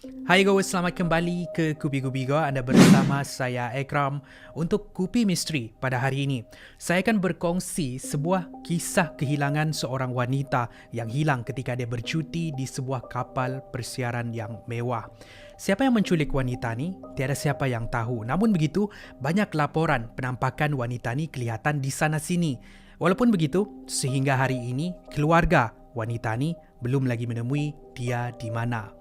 Hai guys, selamat kembali ke Kupi-Kupi Go. Anda bersama saya Ekram untuk Kupi Misteri pada hari ini. Saya akan berkongsi sebuah kisah kehilangan seorang wanita yang hilang ketika dia bercuti di sebuah kapal persiaran yang mewah. Siapa yang menculik wanita ni? Tiada siapa yang tahu. Namun begitu, banyak laporan penampakan wanita ni kelihatan di sana sini. Walaupun begitu, sehingga hari ini keluarga wanita ni belum lagi menemui dia di mana.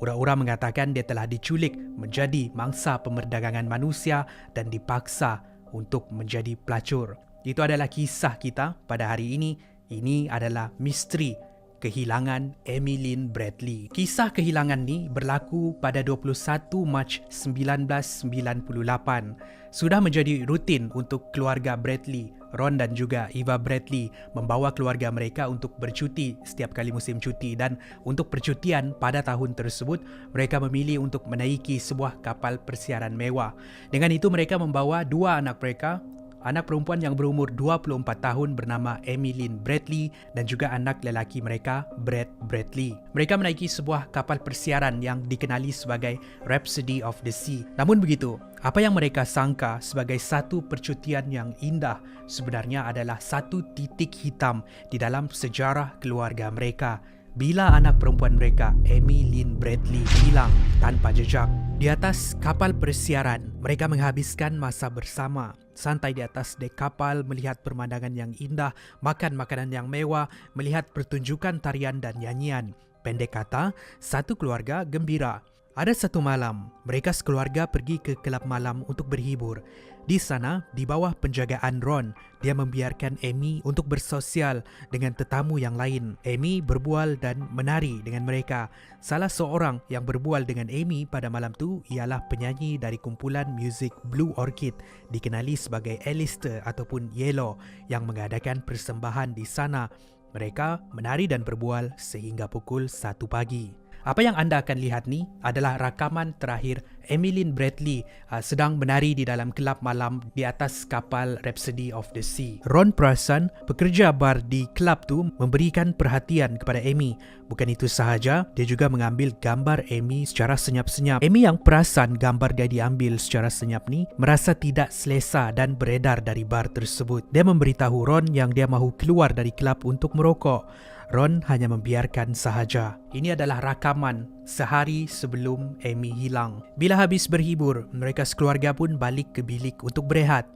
Orang-orang mengatakan dia telah diculik menjadi mangsa pemerdagangan manusia dan dipaksa untuk menjadi pelacur. Itu adalah kisah kita pada hari ini. Ini adalah misteri kehilangan Emmeline Bradley. Kisah kehilangan ni berlaku pada 21 Mac 1998. Sudah menjadi rutin untuk keluarga Bradley, Ron dan juga Eva Bradley membawa keluarga mereka untuk bercuti setiap kali musim cuti, dan untuk percutian pada tahun tersebut mereka memilih untuk menaiki sebuah kapal persiaran mewah. Dengan itu mereka membawa dua anak mereka, anak perempuan yang berumur 24 tahun bernama Emmeline Bradley dan juga anak lelaki mereka Brad Bradley. Mereka menaiki sebuah kapal persiaran yang dikenali sebagai Rhapsody of the Sea. Namun begitu, apa yang mereka sangka sebagai satu percutian yang indah sebenarnya adalah satu titik hitam di dalam sejarah keluarga mereka. Bila anak perempuan mereka, Emmeline Bradley, hilang tanpa jejak. Di atas kapal persiaran, mereka menghabiskan masa bersama, santai di atas dek kapal, melihat pemandangan yang indah, makan makanan yang mewah, melihat pertunjukan tarian dan nyanyian. Pendek kata, satu keluarga gembira. Ada satu malam, mereka sekeluarga pergi ke kelab malam untuk berhibur. Di sana, di bawah penjagaan Ron, dia membiarkan Amy untuk bersosial dengan tetamu yang lain. Amy berbual dan menari dengan mereka. Salah seorang yang berbual dengan Amy pada malam tu ialah penyanyi dari kumpulan muzik Blue Orchid, dikenali sebagai Alistair ataupun Yellow, yang mengadakan persembahan di sana. Mereka menari dan berbual sehingga pukul 1 pagi. Apa yang anda akan lihat ni adalah rakaman terakhir Emmeline Bradley sedang menari di dalam kelab malam di atas kapal Rhapsody of the Sea. Ron perasan pekerja bar di kelab tu memberikan perhatian kepada Amy. Bukan itu sahaja, dia juga mengambil gambar Amy secara senyap-senyap. Amy yang perasan gambar dia diambil secara senyap ni merasa tidak selesa dan beredar dari bar tersebut. Dia memberitahu Ron yang dia mahu keluar dari kelab untuk merokok. Ron hanya membiarkan sahaja. Ini adalah rakaman sehari sebelum Amy hilang. Bila habis berhibur, mereka sekeluarga pun balik ke bilik untuk berehat.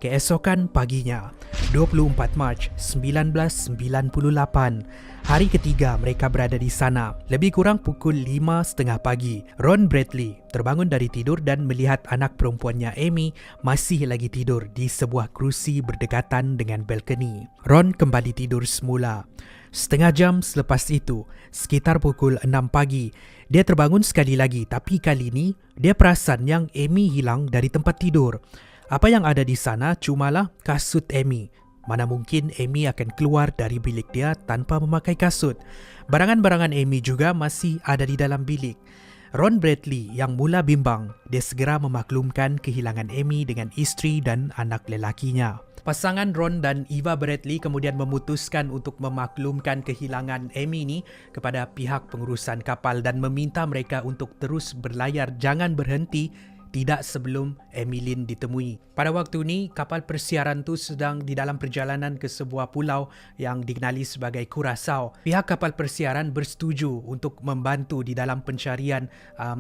Keesokan paginya, 24 Mac 1998, hari ketiga mereka berada di sana. Lebih kurang pukul 5.30 pagi, Ron Bradley terbangun dari tidur dan melihat anak perempuannya Amy masih lagi tidur di sebuah kerusi berdekatan dengan balkoni. Ron kembali tidur semula. Setengah jam selepas itu, sekitar pukul 6 pagi, dia terbangun sekali lagi, tapi kali ini dia perasan yang Amy hilang dari tempat tidur. Apa yang ada di sana cumalah kasut Amy. Mana mungkin Amy akan keluar dari bilik dia tanpa memakai kasut. Barangan-barangan Amy juga masih ada di dalam bilik. Ron Bradley yang mula bimbang, dia segera memaklumkan kehilangan Amy dengan isteri dan anak lelakinya. Pasangan Ron dan Eva Bradley kemudian memutuskan untuk memaklumkan kehilangan Amy ni kepada pihak pengurusan kapal dan meminta mereka untuk terus berlayar, jangan berhenti tidak sebelum Emmeline ditemui. Pada waktu ni, kapal persiaran tu sedang di dalam perjalanan ke sebuah pulau yang dikenali sebagai Curaçao. Pihak kapal persiaran bersetuju untuk membantu di dalam pencarian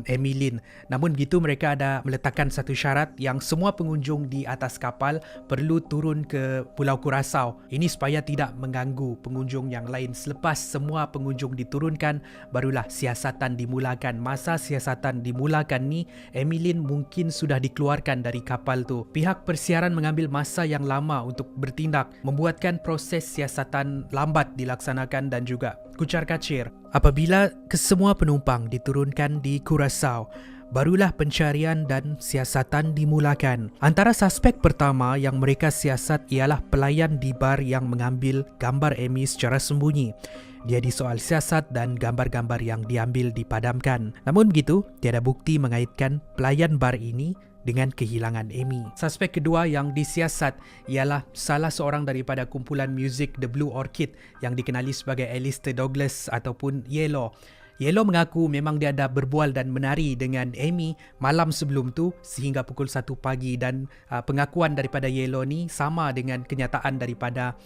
Emmeline. Namun begitu, mereka ada meletakkan satu syarat yang semua pengunjung di atas kapal perlu turun ke Pulau Curaçao. Ini supaya tidak mengganggu pengunjung yang lain. Selepas semua pengunjung diturunkan, barulah siasatan dimulakan. Masa siasatan dimulakan ni, Emmeline mungkin sudah dikeluarkan dari kapal tu. Pihak persiaran mengambil masa yang lama untuk bertindak, membuatkan proses siasatan lambat dilaksanakan dan juga kucar-kacir. Apabila kesemua penumpang diturunkan di Curaçao, barulah pencarian dan siasatan dimulakan. Antara suspek pertama yang mereka siasat ialah pelayan di bar yang mengambil gambar Amy secara sembunyi. Dia disoal siasat dan gambar-gambar yang diambil dipadamkan. Namun begitu, tiada bukti mengaitkan pelayan bar ini dengan kehilangan Amy. Suspek kedua yang disiasat ialah salah seorang daripada kumpulan muzik The Blue Orchid yang dikenali sebagai Alistair Douglas ataupun Yellow. Yellow mengaku memang dia ada berbual dan menari dengan Amy malam sebelum tu sehingga pukul 1 pagi dan pengakuan daripada Yellow ni sama dengan kenyataan daripada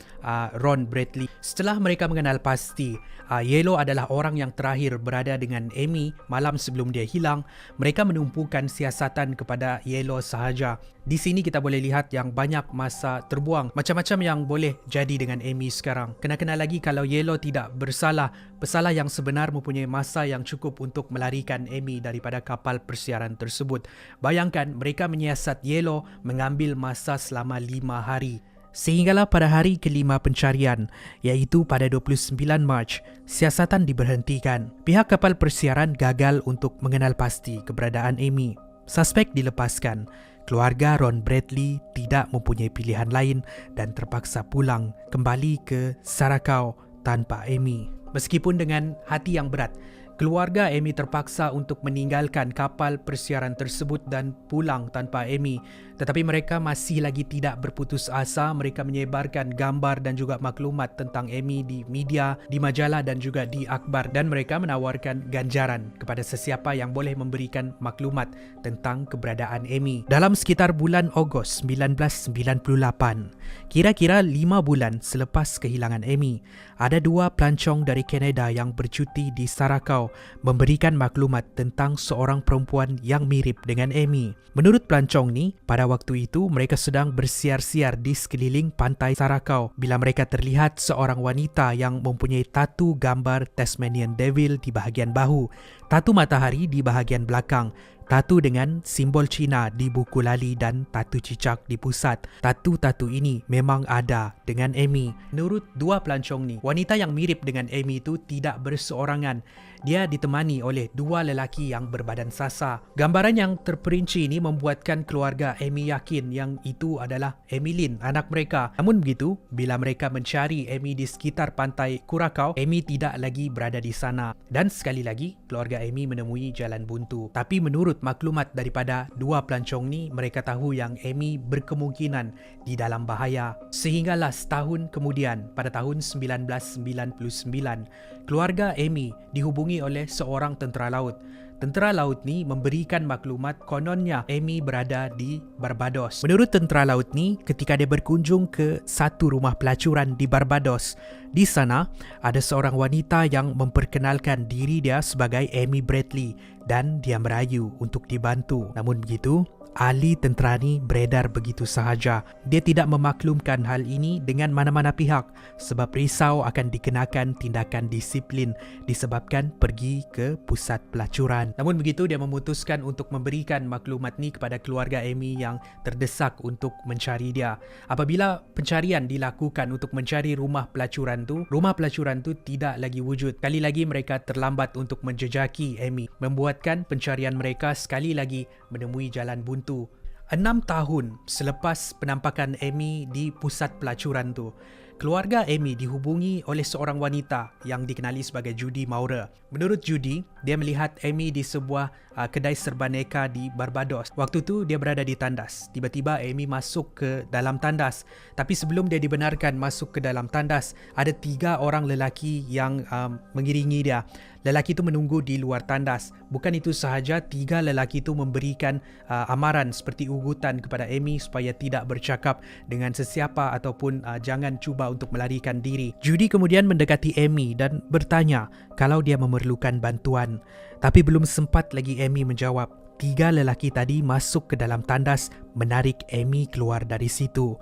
Ron Bradley. Setelah mereka mengenal pasti Yellow adalah orang yang terakhir berada dengan Amy malam sebelum dia hilang, mereka menumpukan siasatan kepada Yellow sahaja. Di sini kita boleh lihat yang banyak masa terbuang, macam-macam yang boleh jadi dengan Amy sekarang. Kena-kena lagi kalau Yellow tidak bersalah, pesalah yang sebenar mempunyai masa yang cukup untuk melarikan Amy daripada kapal persiaran tersebut. Bayangkan mereka menyiasat Yellow mengambil masa selama 5 hari. Sehinggalah pada hari kelima pencarian, iaitu pada 29 Mac, siasatan diberhentikan. Pihak kapal persiaran gagal untuk mengenal pasti keberadaan Amy. Suspek dilepaskan. Keluarga Ron Bradley tidak mempunyai pilihan lain dan terpaksa pulang kembali ke Sarakau tanpa Amy. Meskipun dengan hati yang berat, keluarga Amy terpaksa untuk meninggalkan kapal persiaran tersebut dan pulang tanpa Amy. Tetapi mereka masih lagi tidak berputus asa. Mereka menyebarkan gambar dan juga maklumat tentang Amy di media, di majalah dan juga di akhbar. Dan mereka menawarkan ganjaran kepada sesiapa yang boleh memberikan maklumat tentang keberadaan Amy. Dalam sekitar bulan Ogos 1998, kira-kira 5 bulan selepas kehilangan Amy, ada 2 pelancong dari Kanada yang bercuti di Sarakau memberikan maklumat tentang seorang perempuan yang mirip dengan Amy. Menurut pelancong ni, pada waktu itu mereka sedang bersiar-siar di sekeliling pantai Sarakau bila mereka terlihat seorang wanita yang mempunyai tatu gambar Tasmanian Devil di bahagian bahu, tatu matahari di bahagian belakang, tatu dengan simbol Cina di buku lali dan tatu cicak di pusat. Tatu-tatu ini memang ada dengan Amy. Menurut 2 pelancong ni, wanita yang mirip dengan Amy itu tidak berseorangan. Dia ditemani oleh 2 lelaki yang berbadan sasa. Gambaran yang terperinci ini membuatkan keluarga Amy yakin yang itu adalah Emilyn, anak mereka. Namun begitu, bila mereka mencari Amy di sekitar pantai Curacao, Amy tidak lagi berada di sana. Dan sekali lagi, keluarga Amy menemui jalan buntu. Tapi menurut maklumat daripada 2 pelancong ni, mereka tahu yang Amy berkemungkinan di dalam bahaya. Sehinggalah setahun kemudian, pada tahun 1999, keluarga Amy dihubungi oleh seorang tentera laut. Tentera laut ni memberikan maklumat kononnya Amy berada di Barbados. Menurut tentera laut ni, ketika dia berkunjung ke satu rumah pelacuran di Barbados, di sana ada seorang wanita yang memperkenalkan diri dia sebagai Amy Bradley dan dia merayu untuk dibantu. Namun begitu, ahli tentera ni beredar begitu sahaja. Dia tidak memaklumkan hal ini dengan mana-mana pihak sebab risau akan dikenakan tindakan disiplin disebabkan pergi ke pusat pelacuran. Namun begitu, dia memutuskan untuk memberikan maklumat ni kepada keluarga Amy yang terdesak untuk mencari dia. Apabila pencarian dilakukan untuk mencari rumah pelacuran tu tidak lagi wujud. Kali lagi mereka terlambat untuk menjejaki Amy, membuatkan pencarian mereka sekali lagi menemui jalan buntu. 6 tahun selepas penampakan Amy di pusat pelacuran tu, keluarga Amy dihubungi oleh seorang wanita yang dikenali sebagai Judy Maurer. Menurut Judy, dia melihat Amy di sebuah kedai serbaneka di Barbados. Waktu tu dia berada di tandas. Tiba-tiba Amy masuk ke dalam tandas. Tapi sebelum dia dibenarkan masuk ke dalam tandas, ada 3 orang lelaki yang mengiringi dia. Lelaki itu menunggu di luar tandas. Bukan itu sahaja, 3 lelaki itu memberikan amaran seperti ugutan kepada Amy supaya tidak bercakap dengan sesiapa ataupun jangan cuba untuk melarikan diri. Judy kemudian mendekati Amy dan bertanya kalau dia memerlukan bantuan. Tapi belum sempat lagi Amy menjawab, 3 lelaki tadi masuk ke dalam tandas menarik Amy keluar dari situ.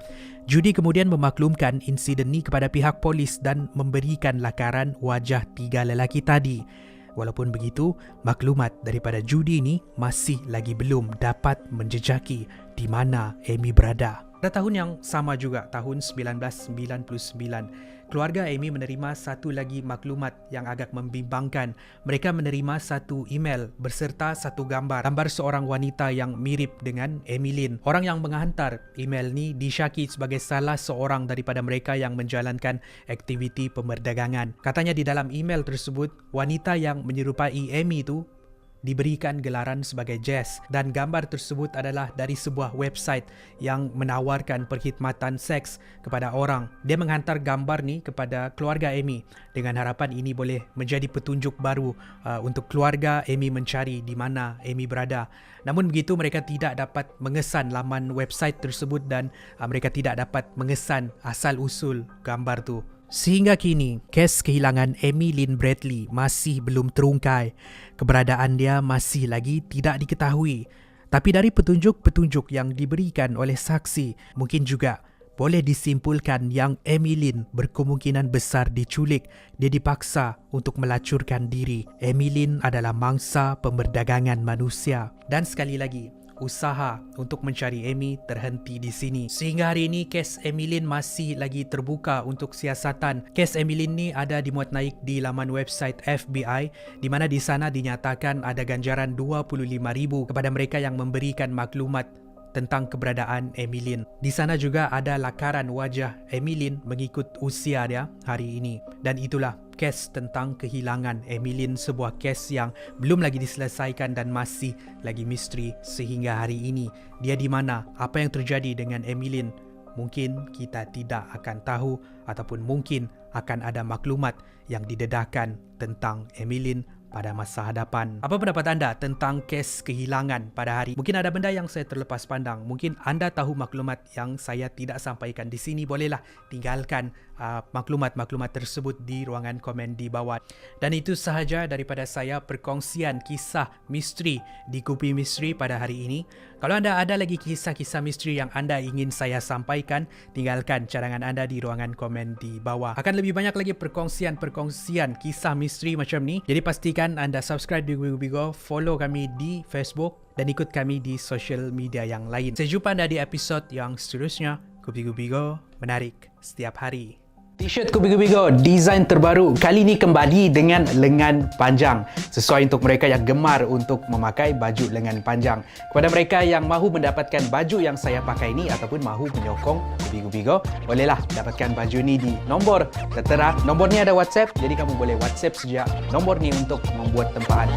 Judy kemudian memaklumkan insiden ni kepada pihak polis dan memberikan lakaran wajah 3 lelaki tadi. Walaupun begitu, maklumat daripada Judy ni masih lagi belum dapat menjejaki di mana Amy berada. Pada tahun yang sama juga, tahun 1999, keluarga Amy menerima satu lagi maklumat yang agak membimbangkan. Mereka menerima satu email berserta satu gambar seorang wanita yang mirip dengan Emilyn. Orang yang menghantar email ni disyaki sebagai salah seorang daripada mereka yang menjalankan aktiviti pemerdagangan. Katanya di dalam email tersebut, wanita yang menyerupai Amy itu diberikan gelaran sebagai Jess dan gambar tersebut adalah dari sebuah website yang menawarkan perkhidmatan seks kepada orang. Dia menghantar gambar ni kepada keluarga Amy dengan harapan ini boleh menjadi petunjuk baru untuk keluarga Amy mencari di mana Amy berada. Namun begitu, mereka tidak dapat mengesan laman website tersebut dan mereka tidak dapat mengesan asal-usul gambar tu. Sehingga kini, kes kehilangan Amy Lynn Bradley masih belum terungkai. Keberadaan dia masih lagi tidak diketahui. Tapi dari petunjuk-petunjuk yang diberikan oleh saksi, mungkin juga boleh disimpulkan yang Amy Lynn berkemungkinan besar diculik. Dia dipaksa untuk melacurkan diri. Amy Lynn adalah mangsa pemberdagangan manusia. Dan sekali lagi, usaha untuk mencari Amy terhenti di sini. Sehingga hari ini kes Amy Lynn masih lagi terbuka untuk siasatan. Kes Amy Lynn ni ada dimuat naik di laman website FBI di mana di sana dinyatakan ada ganjaran 25,000 kepada mereka yang memberikan maklumat tentang keberadaan Amy Lynn. Di sana juga ada lakaran wajah Amy Lynn mengikut usia dia hari ini. Dan itulah kes tentang kehilangan Amy Lynn, sebuah kes yang belum lagi diselesaikan dan masih lagi misteri sehingga hari ini. Dia di mana? Apa yang terjadi dengan Amy Lynn? Mungkin kita tidak akan tahu ataupun mungkin akan ada maklumat yang didedahkan tentang Amy Lynn pada masa hadapan. Apa pendapat anda tentang kes kehilangan pada hari? Mungkin ada benda yang saya terlepas pandang. Mungkin anda tahu maklumat yang saya tidak sampaikan di sini. Bolehlah tinggalkan maklumat-maklumat tersebut di ruangan komen di bawah. Dan itu sahaja daripada saya perkongsian kisah misteri di Kupi Misteri pada hari ini. Kalau anda ada lagi kisah-kisah misteri yang anda ingin saya sampaikan, tinggalkan cadangan anda di ruangan komen di bawah. Akan lebih banyak lagi perkongsian kisah misteri macam ni. Jadi pastikan anda subscribe di Kupi Go, follow kami di Facebook dan ikut kami di social media yang lain. Saya jumpa anda di episod yang seterusnya. Kupi Go menarik setiap hari. T-shirt Kupi Go desain terbaru kali ini kembali dengan lengan panjang, sesuai untuk mereka yang gemar untuk memakai baju lengan panjang. Kepada mereka yang mahu mendapatkan baju yang saya pakai ini ataupun mahu menyokong Kupi Go, bolehlah dapatkan baju ini di nombor tertera. Nombor ni ada WhatsApp, jadi kamu boleh WhatsApp sejak nombor ni untuk membuat tempahan.